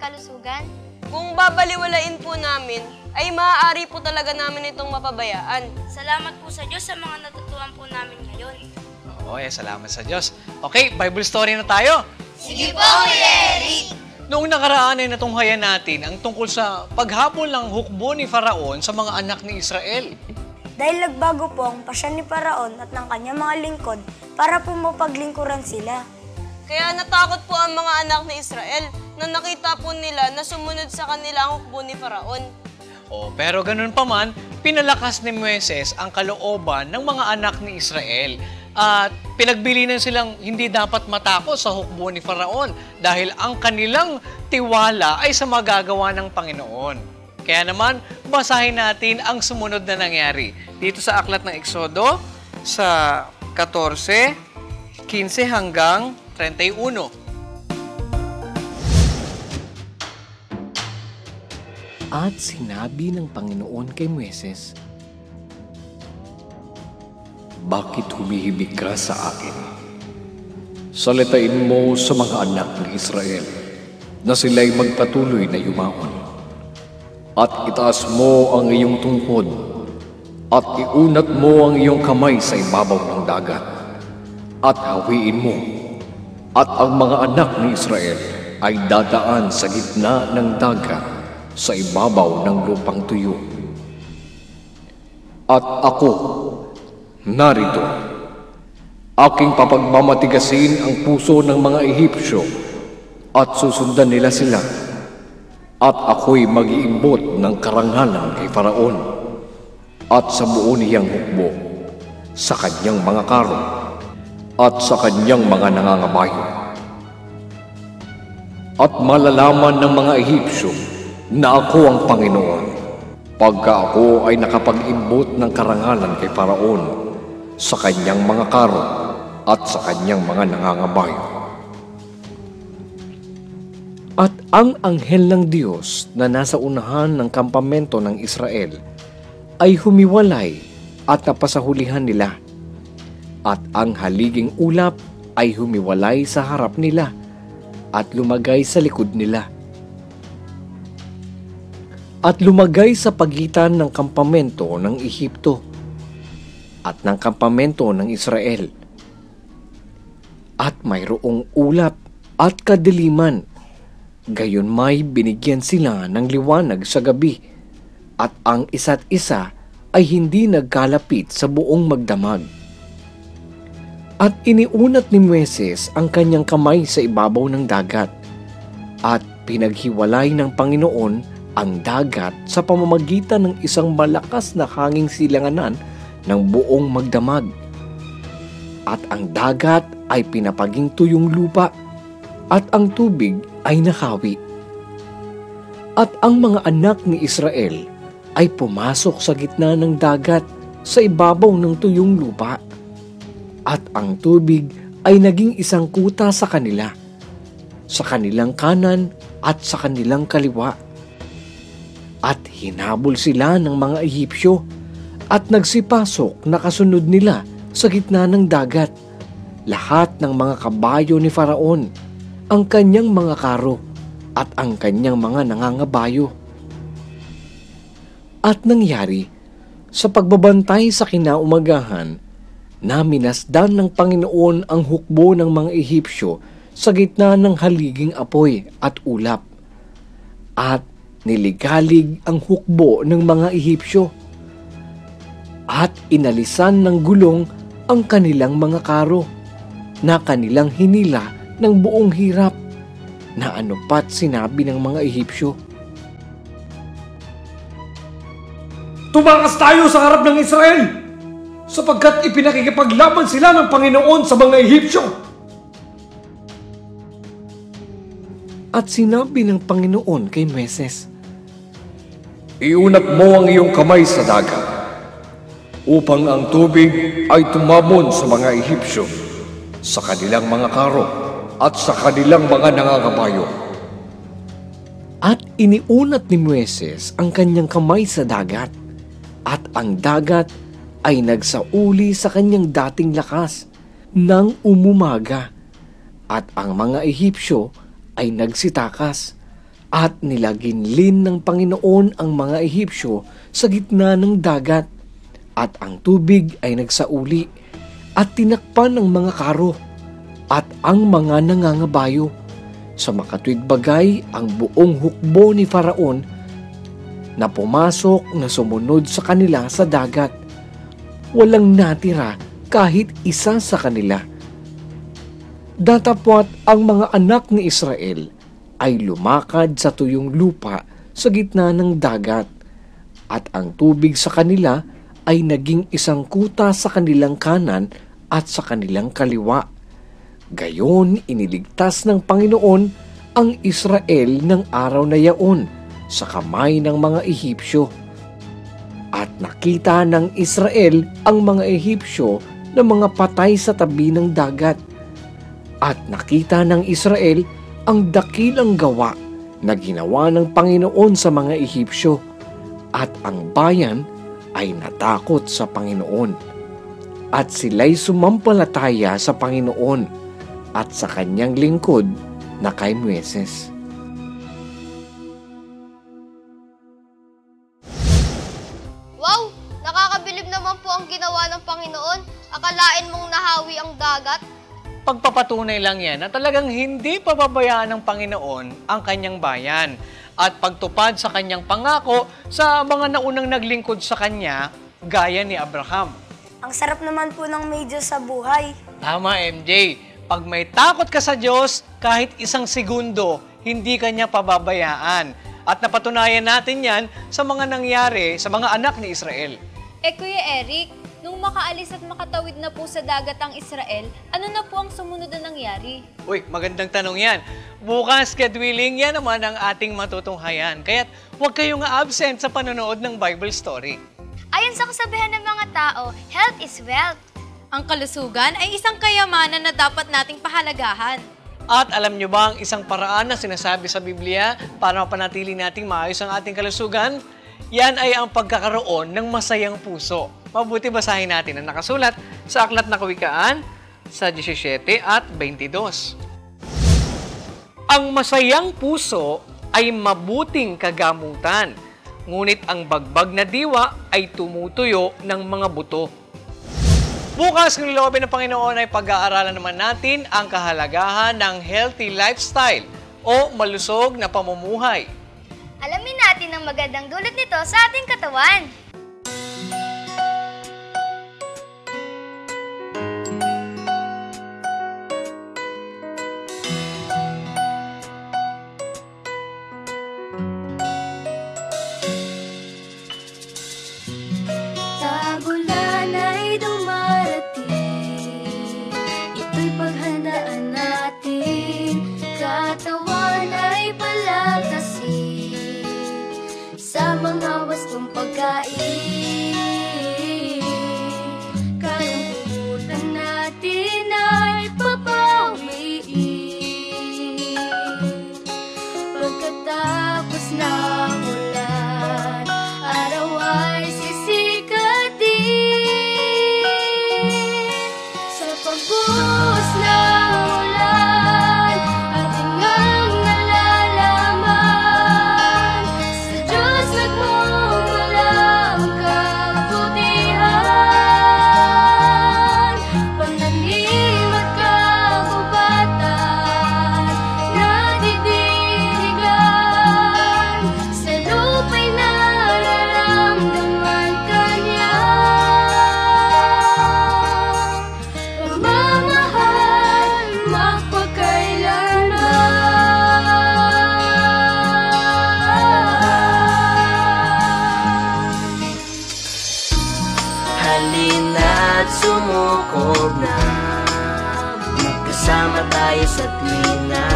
kalusugan? Kung babaliwalain po namin, ay maaari po talaga namin itong mapabayaan. Salamat po sa Diyos sa mga natutuhan po namin ngayon. Oo, salamat sa Diyos. Okay, Bible story na tayo. Sige po, Kuya Eric! Noong nakaraan ay natunghayan natin ang tungkol sa paghabol ng hukbo ni Faraon sa mga anak ni Israel. Dahil nagbago po ang pasya ni Faraon at ng kanyang mga lingkod para po mapaglingkuran sila. Kaya natakot po ang mga anak ni Israel na nakita po nila na sumunod sa kanila ang hukbo ni Faraon. Pero ganun pa man, pinalakas ni Moises ang kalooban ng mga anak ni Israel. At pinagbilinan silang hindi dapat matakot sa hukbo ni Faraon dahil ang kanilang tiwala ay sa magagawa ng Panginoon. Kaya naman, basahin natin ang sumunod na nangyari. Dito sa Aklat ng Eksodo, sa 14, 15 hanggang 31. At sinabi ng Panginoon kay Moises, "Bakit humihibik ka sa akin? Salitain mo sa mga anak ng Israel na sila'y magpatuloy na yumaon. At itaas mo ang iyong tungkod at iunat mo ang iyong kamay sa ibabaw ng dagat at hawiin mo. At ang mga anak ni Israel ay dadaan sa gitna ng dagat sa ibabaw ng lupang tuyo. At ako, narito, aking papagmamatigasin ang puso ng mga Ehipsyo at susundan nila sila. At ako'y mag-iimbot ng karangalan kay Faraon at sa buo niyang hukbo, sa kanyang mga karo at sa kanyang mga nangangabayo. At malalaman ng mga Ehipsyo na ako ang Panginoon, pagka ako ay nakapag-imbot ng karangalan kay Faraon sa kanyang mga karo at sa kanyang mga nangangabayo." At ang anghel ng Diyos na nasa unahan ng kampamento ng Israel ay humiwalay at napasahulihan nila. At ang haliging ulap ay humiwalay sa harap nila at lumagay sa likod nila. At lumagay sa pagitan ng kampamento ng Ehipto at ng kampamento ng Israel. At mayroong ulap at kadiliman, gayon may binigyan sila ng liwanag sa gabi, at ang isa't isa ay hindi nagkalapit sa buong magdamag. At iniunat ni Moises ang kanyang kamay sa ibabaw ng dagat, at pinaghiwalay ng Panginoon ang dagat sa pamamagitan ng isang malakas na hanging silanganan ng buong magdamag. At ang dagat ay pinapaging tuyong lupa, at ang tubig ay nakawi. At ang mga anak ni Israel ay pumasok sa gitna ng dagat sa ibabaw ng tuyong lupa, at ang tubig ay naging isang kuta sa kanila, sa kanilang kanan at sa kanilang kaliwa. At hinabol sila ng mga Ehipsyo at nagsipasok na kasunod nila sa gitna ng dagat, lahat ng mga kabayo ni Faraon, ang kanyang mga karo at ang kanyang mga nangangabayo. At nangyari, sa pagbabantay sa kinaumagahan, na minasdan ng Panginoon ang hukbo ng mga Ehipsyo sa gitna ng haliging apoy at ulap. At niligalig ang hukbo ng mga Ehipsyo. At inalisan ng gulong ang kanilang mga karo, na kanilang hinila ng buong hirap, na anupat sinabi ng mga Ehipsyo, "Tumakas tayo sa harap ng Israel, sapagkat ipinakikipaglaban sila ng Panginoon sa mga Ehipsyo." At sinabi ng Panginoon kay Moises, "Iunat mo ang iyong kamay sa dagat, upang ang tubig ay tumabon sa mga Ehipsyo, sa kanilang mga karo at sa kanilang mga nangangabayo." At iniunat ni Moises ang kanyang kamay sa dagat, at ang dagat ay nagsauli sa kanyang dating lakas nang umumaga, at ang mga Ehipsyo ay nagsitakas, At nilaginlin ng Panginoon ang mga Ehipsyo sa gitna ng dagat, at ang tubig ay nagsauli at tinakpan ng mga karo at ang mga nangangabayo. Sa makatuwid bagay ang buong hukbo ni Faraon na pumasok na sumunod sa kanila sa dagat. Walang natira kahit isa sa kanila. Datapwat ang mga anak ni Israel ay lumakad sa tuyong lupa sa gitna ng dagat, at ang tubig sa kanila ay naging isang kuta sa kanilang kanan at sa kanilang kaliwa. Gayon iniligtas ng Panginoon ang Israel ng araw na yaon sa kamay ng mga Ehipsyo. At nakita ng Israel ang mga Ehipsyo na mga patay sa tabi ng dagat. At nakita ng Israel ang dakilang gawa na ginawa ng Panginoon sa mga Ehipsyo, at ang bayan ay natakot sa Panginoon. At sila'y sumampalataya sa Panginoon at sa kanyang lingkod na kay Moises. Wow! Nakakabilib naman po ang ginawa ng Panginoon. Akalain mong nahawi ang dagat. Pagpapatunay lang yan na talagang hindi pababayaan ng Panginoon ang kanyang bayan at pagtupad sa kanyang pangako sa mga naunang naglingkod sa kanya gaya ni Abraham. Ang sarap naman po ng may Diyos sa buhay. Tama, MJ. Pag may takot ka sa Diyos, kahit isang segundo, hindi kanya pababayaan. At napatunayan natin yan sa mga nangyari sa mga anak ni Israel. Kuya Eric, nung makaalis at makatawid na po sa dagat ang Israel, ano na po ang sumunod na nangyari? Uy, magandang tanong yan. Bukas, scheduling, yan naman ang ating matutunghayan. Kaya't huwag kayong absent sa panonood ng Bible story. Ayon sa kasabihan ng mga tao, health is wealth. Ang kalusugan ay isang kayamanan na dapat nating pahalagahan. At alam nyo ba ang isang paraan na sinasabi sa Biblia para mapanatili nating maayos ang ating kalusugan? Yan ay ang pagkakaroon ng masayang puso. Mabuti basahin natin ang nakasulat sa Aklat ng Kawikaan sa 17 at 22. Ang masayang puso ay mabuting kagamutan, ngunit ang bagbag na diwa ay tumutuyo ng mga buto. Bukas, kung niloobin ng Panginoon, ay pag-aaralan naman natin ang kahalagahan ng healthy lifestyle o malusog na pamumuhay. Alamin natin ang magandang dulot nito sa ating katawan. Tagulan ay dumarating, ito'y paghandaan natin. Katawan ay palakasin sa mga wastong pagkain. Kalungkutan natin ay papawiin pagkatapos ng ulan. Araw ay sisikatin sa pagbuhos ng ulan. Ating ngang nalalaman sa Diyos nagmumula ang kabutihan. Pananim at kagubatan nadidirigan sa lupa'y nararamdaman kanya. Pagmamahal magpakailanman. Halina't sumukob na, magkasama tayo sa tuwina.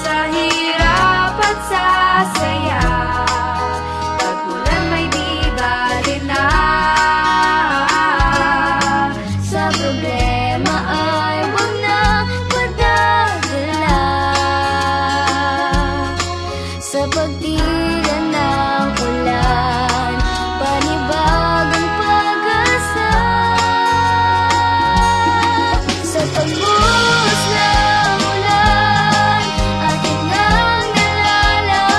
Sa hirap at sa saya, pag-ulan may di bali na. Sa problema ay huwag na padadala. Sa pagtila ng ulan, panibagong pag-asa. Sa pagbuhos ng ulan, ating ngang nalalaman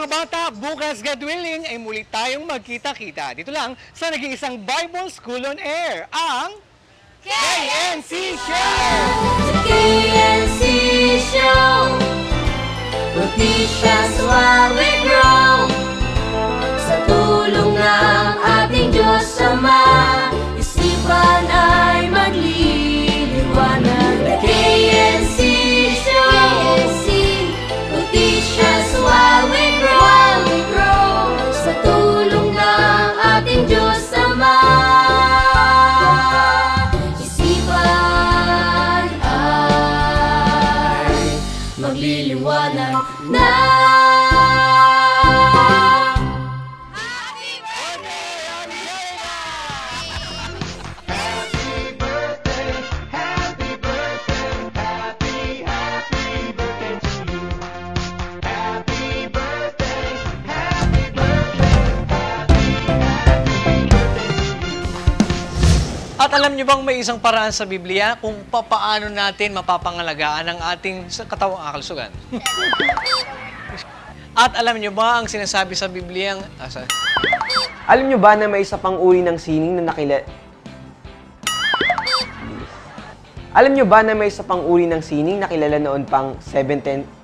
mga bata, bukas God willing ay muli tayong magkita-kita. Dito lang sa nag-iisang Bible School on Air, ang KNC Show! KNC Show, will teach us while we grow. Sa tulong ng ating Diyos Ama, isipan ay magliliwanag. The KNC Show, will teach us while we grow. Sa tulong ng ating Diyos Ama, isipan ay magliliwanag na. At alam niyo bang may isang paraan sa Biblia kung papaano natin mapapangalagaan ang ating katawang kalusugan? At alam niyo ba ang sinasabi sa Biblia? Alam niyo ba na may isa pang uri ng sining na Alam niyo ba na may isa pang uri ng sining na kilala noon pang 17th